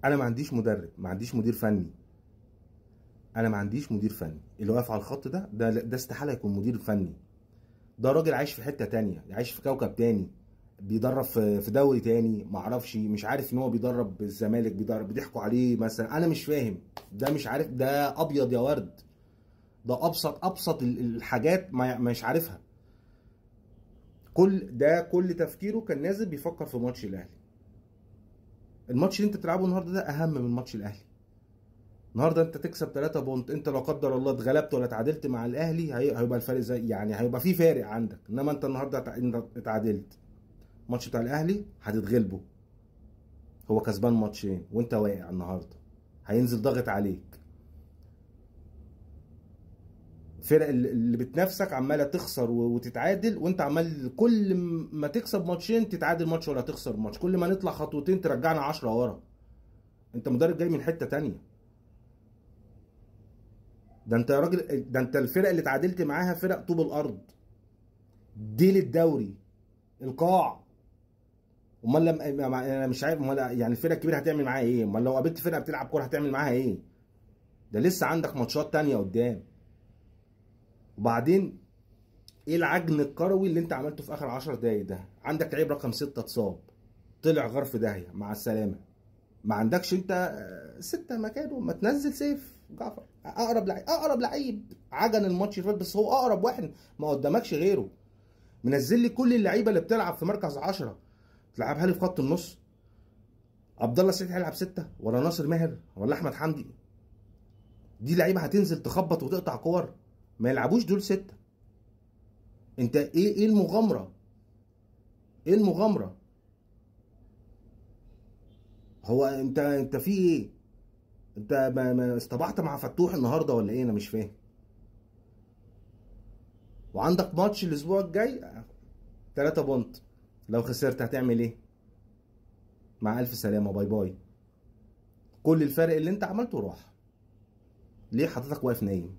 انا ما عنديش مدرب، ما عنديش مدير فني. انا ما عنديش مدير فني. اللي واقف على الخط ده استحاله يكون مدير فني. ده راجل عايش في حته تانية، عايش في كوكب تاني، بيدرب في دوري تاني، معرفش، مش عارف ان هو بيدرب الزمالك، بيضحكوا عليه مثلا، انا مش فاهم. ده مش عارف، ده ابيض يا ورد. ده ابسط الحاجات مش عارفها. كل تفكيره كان نازل بيفكر في ماتش الاهلي. الماتش اللي انت بتلعبه النهارده ده اهم من ماتش الاهلي. النهارده انت تكسب 3 بونت، انت لو قدر الله اتغلبت ولا اتعادلت مع الاهلي هيبقى الفارق زي، يعني هيبقى في فارق عندك. انما انت النهارده انت اتعادلت، الماتش بتاع الاهلي هتتغلبه. هو كسبان ماتشين وانت واقع النهارده، هينزل ضاغط عليك. الفرق اللي بتنافسك عماله تخسر وتتعادل، وانت عمال كل ما تكسب ماتشين تتعادل ماتش ولا تخسر ماتش، كل ما نطلع خطوتين ترجعنا 10 ورا. انت مدرب جاي من حته تانية. ده انت يا راجل، ده انت الفرق اللي اتعادلت معاها فرق طوب الارض، ديل الدوري، القاع. امال لما انا مش عارف، امال يعني الفرق الكبيره هتعمل معاها ايه؟ امال لو قابلت فرقه بتلعب كوره هتعمل معاها ايه؟ ده لسه عندك ماتشات تانية قدام. وبعدين ايه العجن الكروي اللي انت عملته في اخر 10 دقايق ده؟ عندك لعيب رقم 6 اتصاب، طلع غار في داهيه، مع السلامه. ما عندكش انت 6 مكانه، ما تنزل سيف جعفر، اقرب لعيب عجن الماتش اللي فات، بس هو اقرب واحد، ما قدامكش غيره. منزل لي كل اللعيبه اللي بتلعب في مركز 10 تلعبها لي في خط النص. عبد الله السعيد هيلعب 6 ولا ناصر ماهر ولا احمد حمدي؟ دي لعيبه هتنزل تخبط وتقطع كور؟ ما يلعبوش دول 6. انت ايه المغامره؟ ايه المغامره؟ هو انت في ايه؟ انت ما استبعت مع فتوح النهارده ولا ايه؟ انا مش فاهم. وعندك ماتش الاسبوع الجاي 3 بونت، لو خسرت هتعمل ايه؟ مع الف سلامه، باي باي. كل الفرق اللي انت عملته راح. ليه حضرتك واقف نايم؟